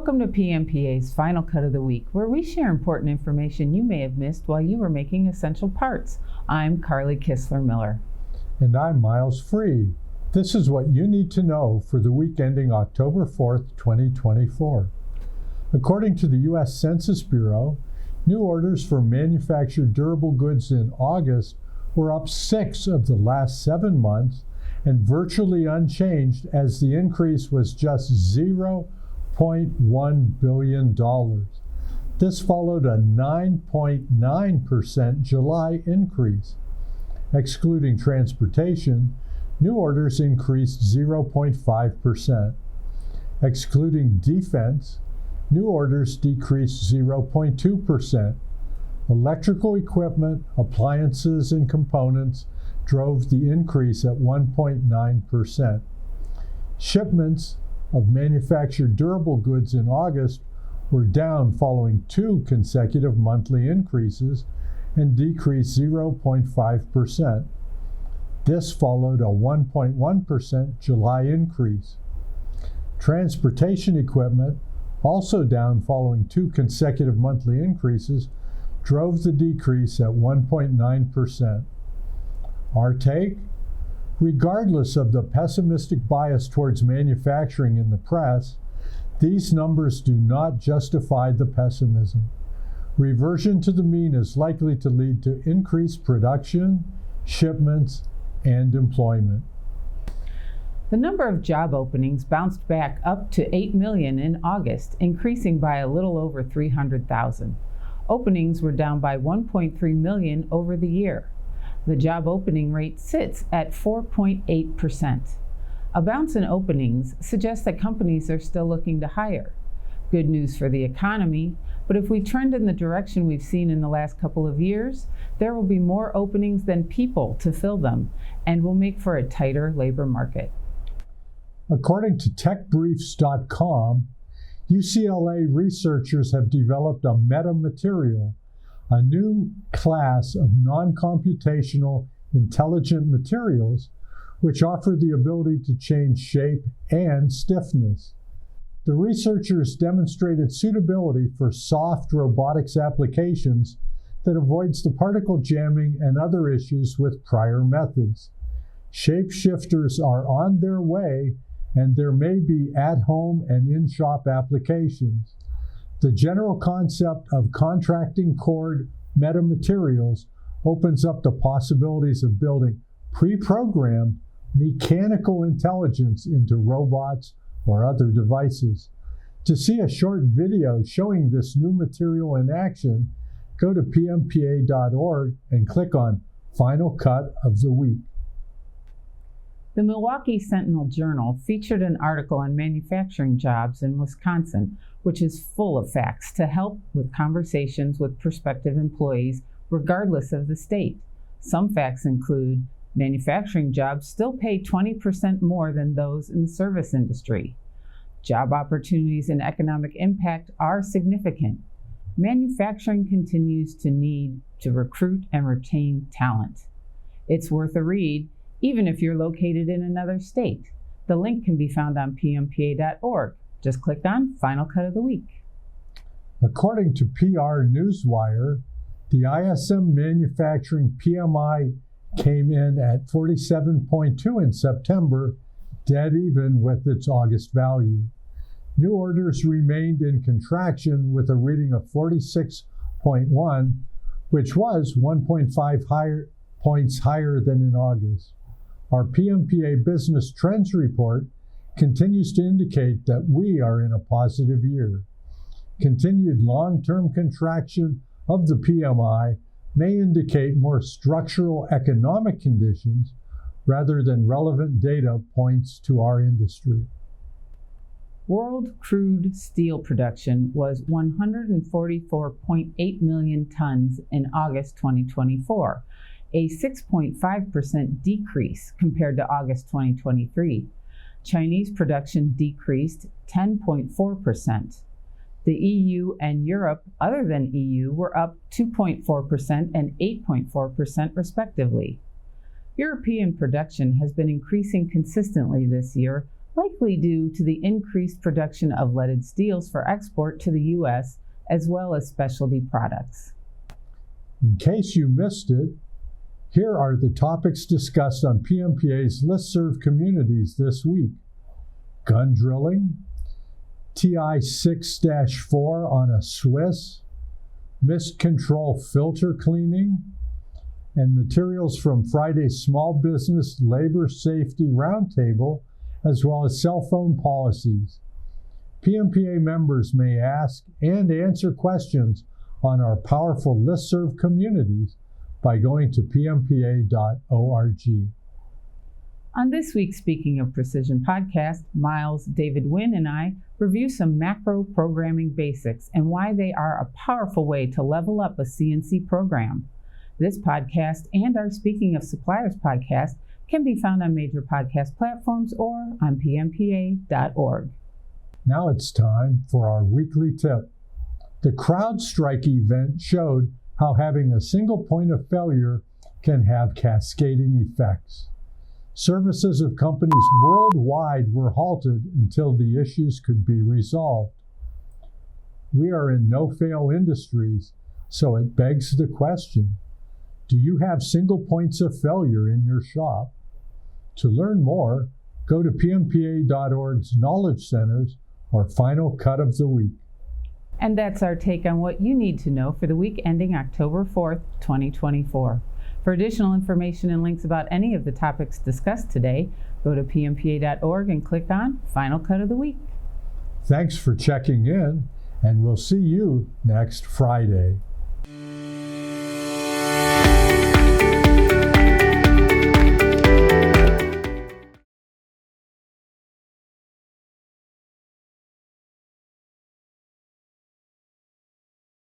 Welcome to PMPA's Final Cut of the Week, where we share important information you may have missed while you were making essential parts. I'm Carly Kistler-Miller. And I'm Miles Free. This is what you need to know for the week ending October 4th, 2024. According to the U.S. Census Bureau, new orders for manufactured durable goods in August were up 6 of the last 7 months and virtually unchanged, as the increase was just $0.1 billion. This followed a 9.9% July increase. Excluding transportation, new orders increased 0.5%. Excluding defense, new orders decreased 0.2%. Electrical equipment, appliances, and components drove the increase at 1.9%. Shipments of manufactured durable goods in August were down following 2 consecutive monthly increases and decreased 0.5%. This followed a 1.1% July increase. Transportation equipment, also down following 2 consecutive monthly increases, drove the decrease at 1.9%. Our take? Regardless of the pessimistic bias towards manufacturing in the press, these numbers do not justify the pessimism. Reversion to the mean is likely to lead to increased production, shipments, and employment. The number of job openings bounced back up to 8 million in August, increasing by a little over 300,000. Openings were down by 1.3 million over the year. The job opening rate sits at 4.8%. A bounce in openings suggests that companies are still looking to hire. Good news for the economy, but if we trend in the direction we've seen in the last couple of years, there will be more openings than people to fill them, and will make for a tighter labor market. According to techbriefs.com, UCLA researchers have developed a metamaterial, a new class of non-computational intelligent materials which offer the ability to change shape and stiffness. The researchers demonstrated suitability for soft robotics applications that avoids the particle jamming and other issues with prior methods. Shapeshifters are on their way, and there may be at-home and in-shop applications. The general concept of contracting cord metamaterials opens up the possibilities of building pre-programmed mechanical intelligence into robots or other devices. To see a short video showing this new material in action, go to PMPA.org and click on Final Cut of the Week. The Milwaukee Sentinel-Journal featured an article on manufacturing jobs in Wisconsin, which is full of facts to help with conversations with prospective employees, regardless of the state. Some facts include manufacturing jobs still pay 20% more than those in the service industry. Job opportunities and economic impact are significant. Manufacturing continues to need to recruit and retain talent. It's worth a read, even if you're located in another state. The link can be found on PMPA.org. Just click on Final Cut of the Week. According to PR Newswire, the ISM Manufacturing PMI came in at 47.2 in September, dead even with its August value. New orders remained in contraction with a reading of 46.1, which was 1.5 points higher than in August. Our PMPA Business Trends Report continues to indicate that we are in a positive year. Continued long-term contraction of the PMI may indicate more structural economic conditions rather than relevant data points to our industry. World crude steel production was 144.8 million tons in August 2024, a 6.5% decrease compared to August 2023. Chinese production decreased 10.4%. The EU and Europe, other than EU, were up 2.4% and 8.4% respectively. European production has been increasing consistently this year, likely due to the increased production of leaded steels for export to the U.S., as well as specialty products. In case you missed it, here are the topics discussed on PMPA's ListServe Communities this week. Gun drilling, TI 6-4 on a Swiss, mist control filter cleaning, and materials from Friday's Small Business Labor Safety Roundtable, as well as cell phone policies. PMPA members may ask and answer questions on our powerful ListServe communities by going to pmpa.org. On this week's Speaking of Precision podcast, Miles, David Wynn, and I review some macro programming basics and why they are a powerful way to level up a CNC program. This podcast and our Speaking of Suppliers podcast can be found on major podcast platforms or on pmpa.org. Now it's time for our weekly tip. The CrowdStrike event showed how having a single point of failure can have cascading effects. Services of companies worldwide were halted until the issues could be resolved. We are in no-fail industries, so it begs the question, do you have single points of failure in your shop? To learn more, go to pmpa.org's Knowledge Centers or Final Cut of the Week. And that's our take on what you need to know for the week ending October 4th, 2024. For additional information and links about any of the topics discussed today, go to pmpa.org and click on Final Cut of the Week. Thanks for checking in, and we'll see you next Friday.